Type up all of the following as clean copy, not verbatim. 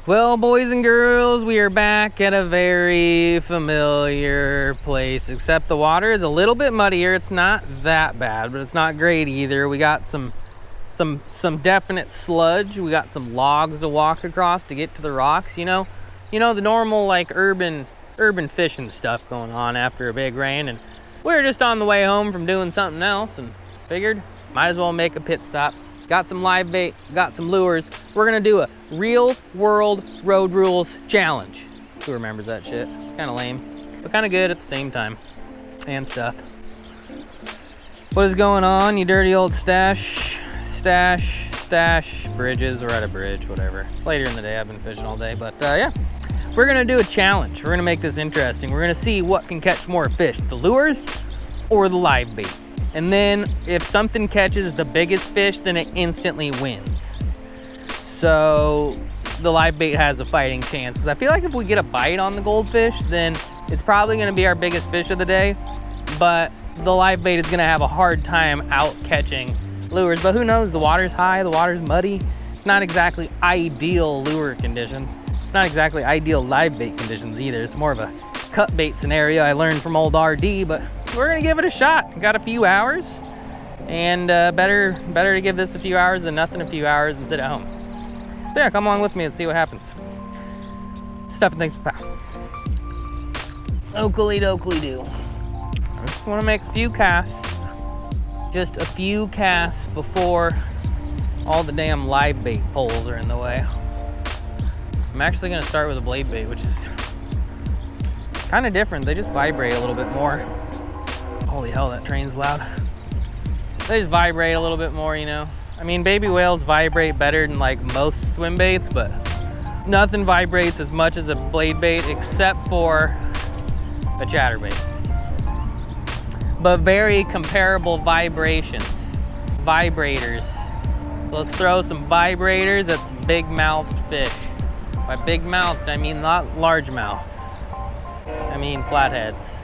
Well, boys and girls, we are back at a very familiar place, except the water is a little bit muddier. It's not that bad, but it's not great either. We got some definite sludge. We got some logs to walk across to get to the rocks, you know the normal like urban fishing stuff going on after a big rain. And we're just on the way home from doing something else and figured might as well make a pit stop. Got some live bait, got some lures. We're gonna do a real world road rules challenge. Who remembers that shit? It's kind of lame, but kind of good at the same time, and stuff. What is going on, you dirty old stash bridges? We're at a bridge, whatever. It's later in the day, I've been fishing all day, but yeah. We're gonna do a challenge. We're gonna make this interesting. We're gonna see what can catch more fish, the lures or the live bait. And then if something catches the biggest fish, then it instantly wins. So the live bait has a fighting chance, because I feel like if we get a bite on the goldfish, then it's probably gonna be our biggest fish of the day, but the live bait is gonna have a hard time out catching lures. But who knows, the water's high, the water's muddy. It's not exactly ideal lure conditions. It's not exactly ideal live bait conditions either. It's more of a cut bait scenario I learned from old RD, but we're gonna give it a shot. Got a few hours, and better to give this a few hours than nothing a few hours and sit at home. So yeah, come along with me and see what happens. Stuff and things for pow. Oakley dokley do. I just wanna make a few casts. Just a few casts before all the damn live bait poles are in the way. I'm actually gonna start with a blade bait, which is kind of different. They just vibrate a little bit more. Holy hell, that train's loud. They just vibrate a little bit more, you know. I mean, baby whales vibrate better than like most swim baits, but nothing vibrates as much as a blade bait except for a chatterbait. But very comparable vibrations. Vibrators. Let's throw some vibrators at some big-mouthed fish. By big mouthed, I mean not large mouth. I mean flatheads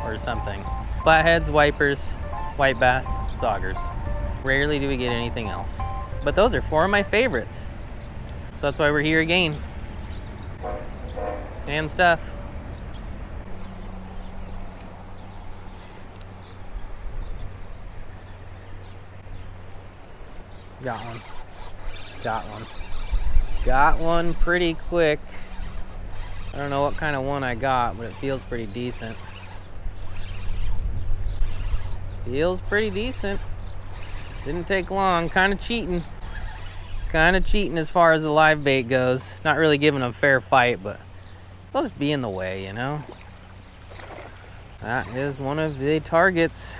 or something. Flatheads, wipers, white bass, saugers. Rarely do we get anything else. But those are four of my favorites. So that's why we're here again. And stuff. Got one. Got one. Got one pretty quick. I don't know what kind of one I got, but it feels pretty decent. Feels pretty decent. Didn't take long. Kind of cheating. Kind of cheating as far as the live bait goes. Not really giving them a fair fight, but they'll just be in the way, you know? That is one of the targets.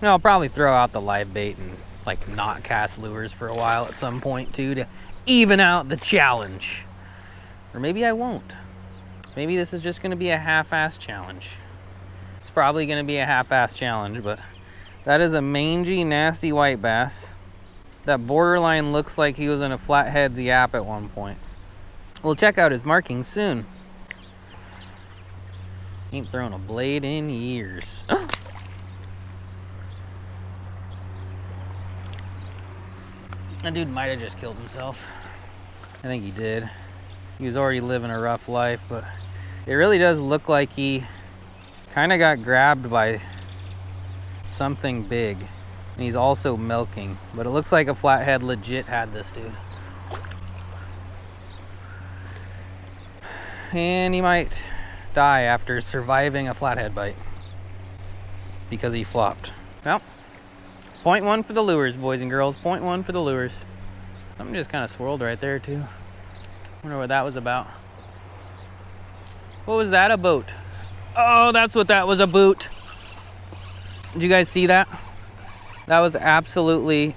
I'll probably throw out the live bait and like not cast lures for a while at some point too, to even out the challenge. Or maybe I won't. Maybe this is just gonna be a half-ass challenge. It's probably gonna be a half-ass challenge, but that is a mangy, nasty white bass that borderline looks like he was in a flathead yap at one point. We'll check out his markings soon. Ain't thrown a blade in years. That dude might have just killed himself. I think he did. He was already living a rough life, but it really does look like he kind of got grabbed by something big. And he's also milking, but it looks like a flathead legit had this dude. And he might die after surviving a flathead bite because he flopped. Well, 0.1 for the lures, boys and girls. 0.1 for the lures. Something just kind of swirled right there, too. Wonder what that was about. What was that about? Oh, that's what that was about. Did you guys see that? That was absolutely...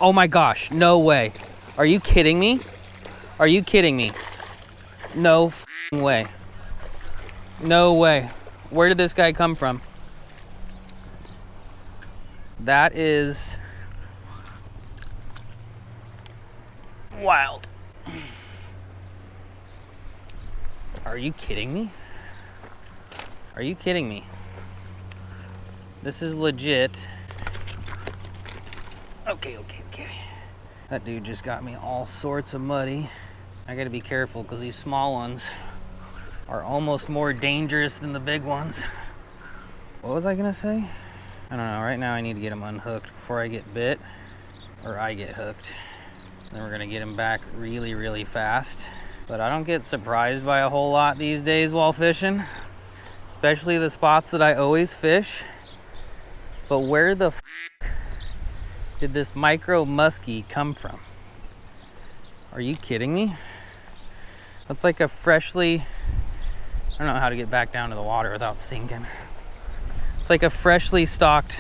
Oh my gosh, no way. Are you kidding me? Are you kidding me? No f***ing way. No way. Where did this guy come from? That is wild. Are you kidding me? Are you kidding me? This is legit. Okay. That dude just got me all sorts of muddy. I gotta be careful because these small ones are almost more dangerous than the big ones. What was I gonna say? I don't know, right now I need to get them unhooked before I get bit, or I get hooked. Then we're gonna get them back really, really fast. But I don't get surprised by a whole lot these days while fishing, especially the spots that I always fish. But where the f did this micro musky come from? Are you kidding me? That's like a freshly, I don't know how to get back down to the water without sinking. It's like a freshly stocked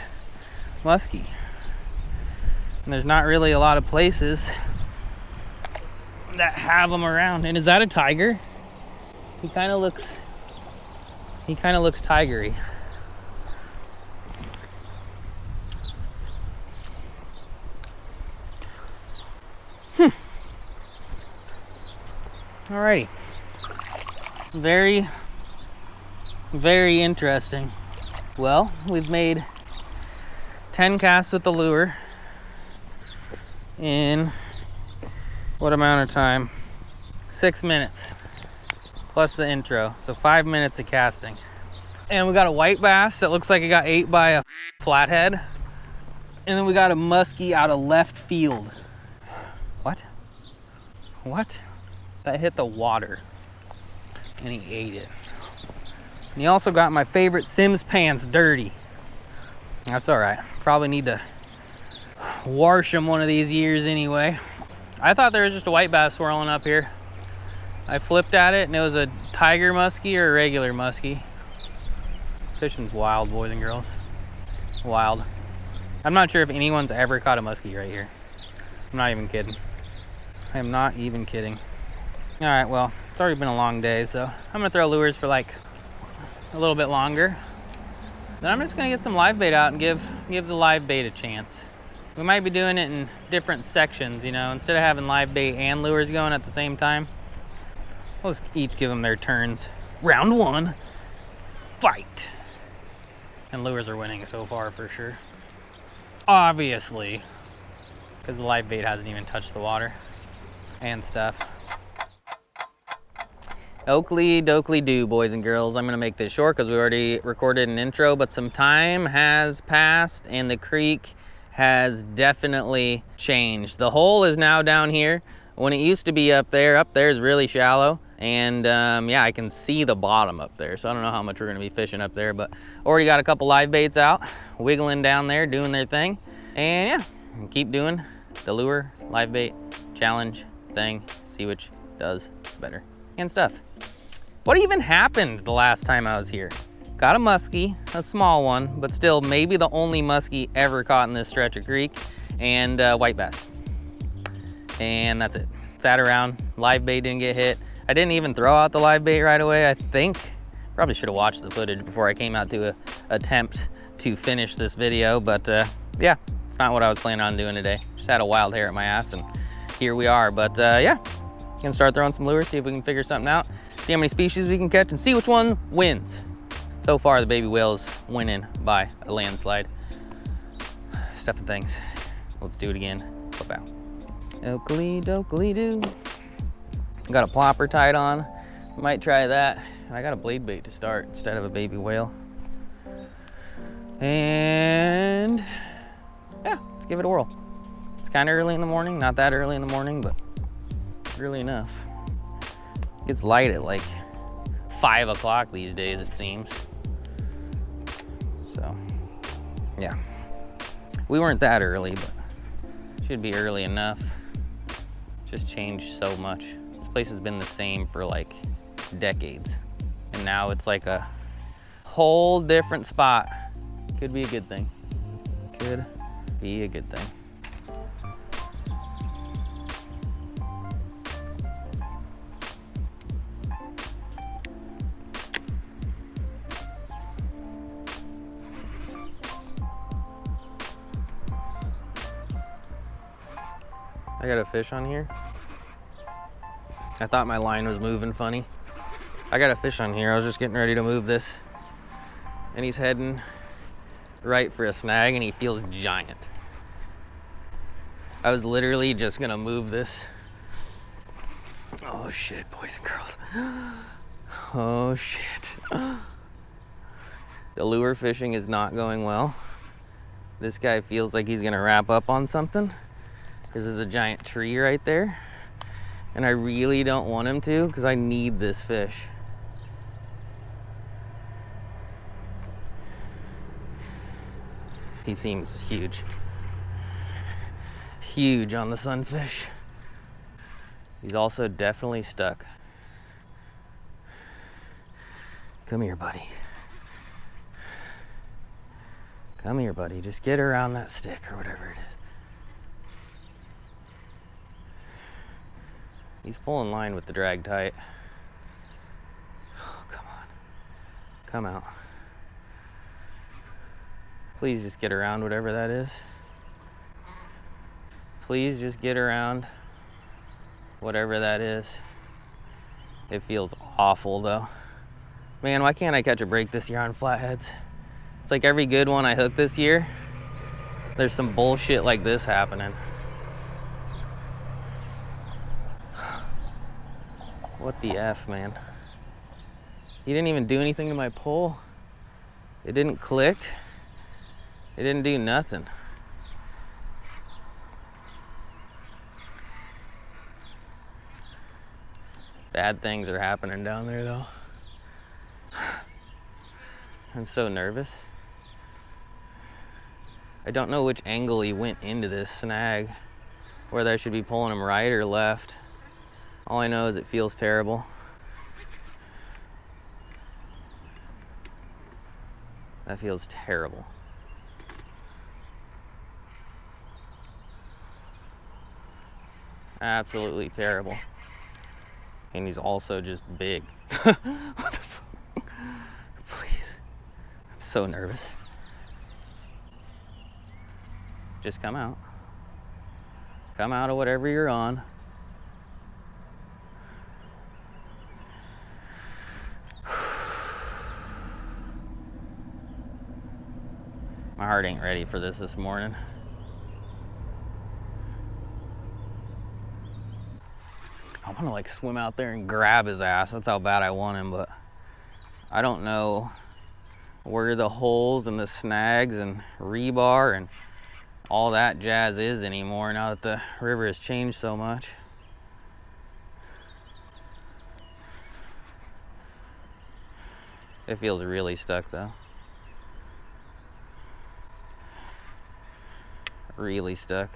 musky. And there's not really a lot of places that have them around. And is that a tiger? He kind of looks tigery. Alrighty. Very, very interesting. Well, we've made 10 casts with the lure in what amount of time? 6 minutes plus the intro, so 5 minutes of casting. And we got a white bass that looks like it got ate by a flathead, and then we got a musky out of left field. What? That hit the water and he ate it. And he also got my favorite Sims pants dirty. That's all right, probably need to wash them one of these years anyway. I thought there was just a white bass swirling up here. I flipped at it and it was a tiger musky or a regular musky. Fishing's wild, boys and girls. Wild. I'm not sure if anyone's ever caught a musky right here. I'm not even kidding. I am not even kidding. All right, well, it's already been a long day, so I'm gonna throw lures for like a little bit longer. Then I'm just gonna get some live bait out and give the live bait a chance. We might be doing it in different sections, you know, instead of having live bait and lures going at the same time. We'll just each give them their turns. Round one, fight. And lures are winning so far for sure. Obviously, because the live bait hasn't even touched the water and stuff. Oakley dokley do, boys and girls. I'm gonna make this short because we already recorded an intro, but some time has passed and the creek has definitely changed. The hole is now down here. When it used to be up there is really shallow. And yeah, I can see the bottom up there. So I don't know how much we're gonna be fishing up there, but already got a couple live baits out, wiggling down there, doing their thing. And yeah, keep doing the lure, live bait, challenge thing, see which does better and stuff. What even happened the last time I was here? Got a musky, a small one, but still maybe the only musky ever caught in this stretch of creek, and white bass. And that's it. Sat around, live bait didn't get hit. I didn't even throw out the live bait right away, I think. Probably should have watched the footage before I came out to attempt to finish this video, but yeah, it's not what I was planning on doing today. Just had a wild hair at my ass and here we are, but yeah. Gonna start throwing some lures, see if we can figure something out, see how many species we can catch, and see which one wins. So far, the baby whale is winning by a landslide. Stuff and things. Let's do it again. Flip out. Oakley dokley do. Got a plopper tied on. Might try that. I got a blade bait to start instead of a baby whale. And yeah, let's give it a whirl. It's kind of early in the morning, not that early in the morning, but early enough. It gets light at like 5 o'clock these days, it seems. So yeah, we weren't that early, but should be early enough. Just changed so much. This place has been the same for like decades, and now it's like a whole different spot. Could be a good thing. Could be a good thing. I got a fish on here. I thought my line was moving funny. I got a fish on here. I was just getting ready to move this, and he's heading right for a snag, and he feels giant. I was literally just gonna move this Oh shit, boys and girls. Oh shit. The lure fishing is not going well. This guy feels like he's gonna wrap up on something because there's a giant tree right there. And I really don't want him to because I need this fish. He seems huge. Huge on the sunfish. He's also definitely stuck. Come here, buddy. Come here, buddy. Just get around that stick or whatever it is. He's pulling line with the drag tight. Oh, come on. Come out. Please just get around whatever that is. Please just get around whatever that is. It feels awful though. Man, why can't I catch a break this year on flatheads? It's like every good one I hook this year, there's some bullshit like this happening. What the F, man? He didn't even do anything to my pole. It didn't click. It didn't do nothing. Bad things are happening down there though. I'm so nervous. I don't know which angle he went into this snag, whether I should be pulling him right or left. All I know is it feels terrible. That feels terrible. Absolutely terrible. And he's also just big. What the fuck? Please. I'm so nervous. Just come out. Come out of whatever you're on. My heart ain't ready for this morning. I want to like swim out there and grab his ass. That's how bad I want him, but I don't know where the holes and the snags and rebar and all that jazz is anymore now that the river has changed so much. It feels really stuck though. Really stuck.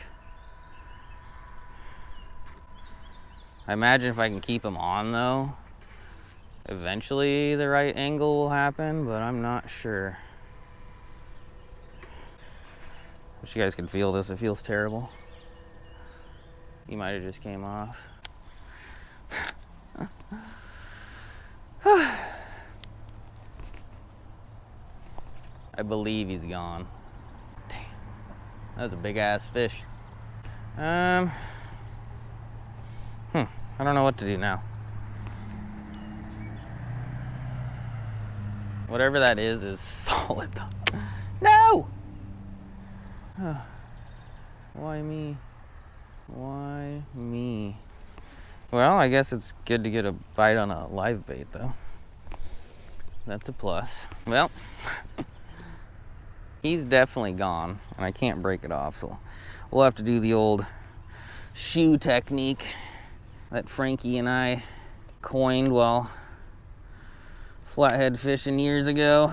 I imagine if I can keep him on though, eventually the right angle will happen, but I'm not sure. Wish you guys could feel this. It feels terrible. He might have just came off. I believe he's gone. Damn. That was a big ass fish. I don't know what to do now. Whatever that is solid though. No! Why me? Why me? Well, I guess it's good to get a bite on a live bait though. That's a plus. Well, he's definitely gone and I can't break it off, so we'll have to do the old shoe technique that Frankie and I coined while flathead fishing years ago.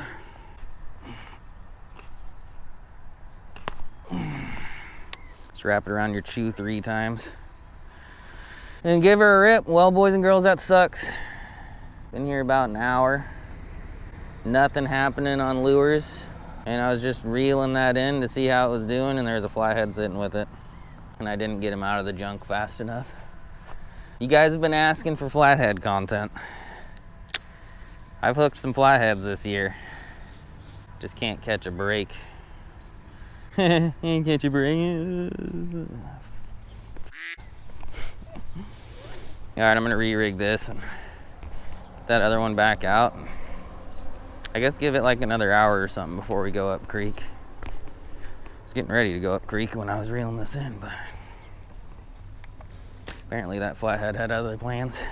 Just wrap it around your chew 3 times and give her a rip. Well, boys and girls, that sucks. Been here about an hour. Nothing happening on lures. And I was just reeling that in to see how it was doing, and there's a flathead sitting with it. And I didn't get him out of the junk fast enough. You guys have been asking for flathead content. I've hooked some flatheads this year. Just can't catch a break. Can't catch a break. Alright, I'm gonna re-rig this and get that other one back out. I guess give it like another hour or something before we go up creek. I was getting ready to go up creek when I was reeling this in, but Apparently that flathead had other plans.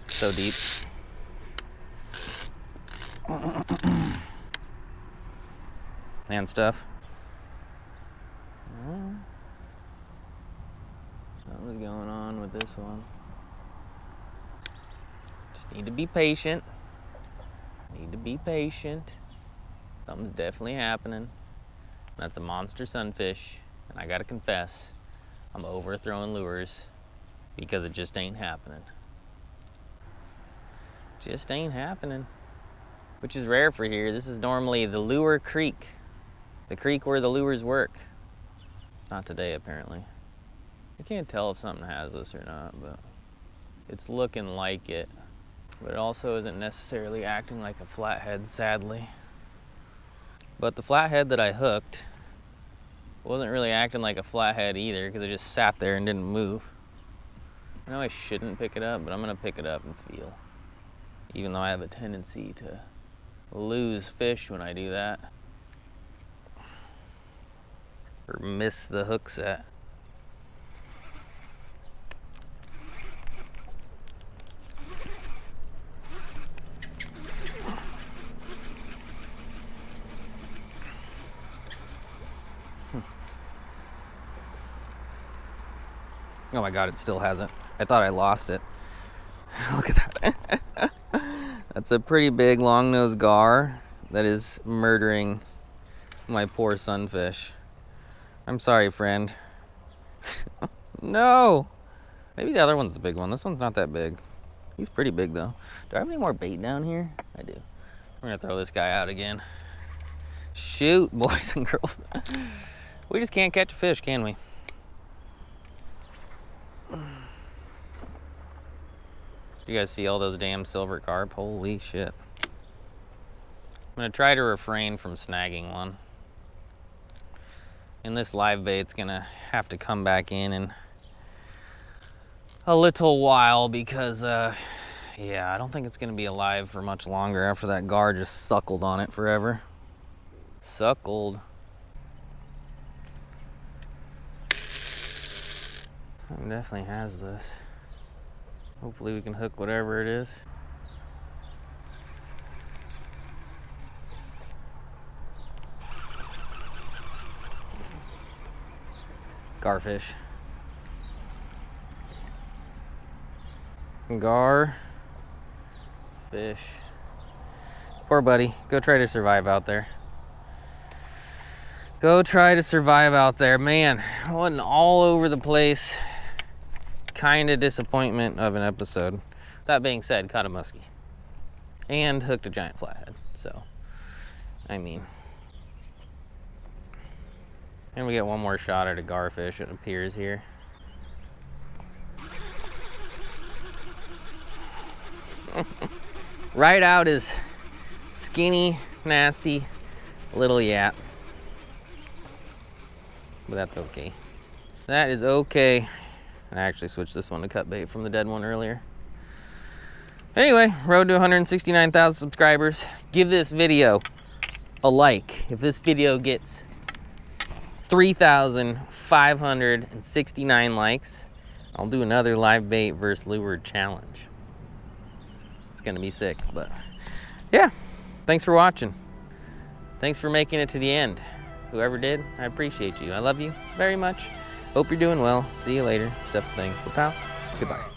So deep. And stuff. Something's going on with this one. Just need to be patient. Need to be patient. Something's definitely happening. That's a monster sunfish. And I gotta confess, I'm overthrowing lures because it just ain't happening. Just ain't happening. Which is rare for here. This is normally the lure creek. The creek where the lures work. It's not today, apparently. I can't tell if something has this or not, but it's looking like it. But it also isn't necessarily acting like a flathead, sadly. But the flathead that I hooked wasn't really acting like a flathead either, because it just sat there and didn't move. I know I shouldn't pick it up, but I'm gonna pick it up and feel. Even though I have a tendency to lose fish when I do that. Or miss the hook set. Oh my God, it still hasn't. I thought I lost it. Look at that. That's a pretty big long-nosed gar that is murdering my poor sunfish. I'm sorry, friend. No! Maybe the other one's the big one. This one's not that big. He's pretty big though. Do I have any more bait down here? I do. We're gonna throw this guy out again. Shoot, boys and girls. We just can't catch a fish, can we? You guys see all those damn silver carp? Holy shit. I'm gonna try to refrain from snagging one. And this live bait's gonna have to come back in a little while because, yeah, I don't think it's gonna be alive for much longer after that gar just suckled on it forever. Suckled. It definitely has this. Hopefully we can hook whatever it is. Garfish. Gar. Fish. Poor buddy. Go try to survive out there. Go try to survive out there. Man, I wasn't all over the place. Kind of disappointment of an episode. That being said, caught a musky. And hooked a giant flathead. So, I mean. And we get one more shot at a garfish, it appears here. Right out is skinny, nasty little yap. But that's okay. That is okay. I actually switched this one to cut bait from the dead one earlier. Anyway, road to 169,000 subscribers. Give this video a like. If this video gets 3,569 likes, I'll do another live bait versus lure challenge. It's gonna be sick, but yeah. Thanks for watching. Thanks for making it to the end. Whoever did, I appreciate you. I love you very much. Hope you're doing well. See you later. Stuff things. Pal. Goodbye.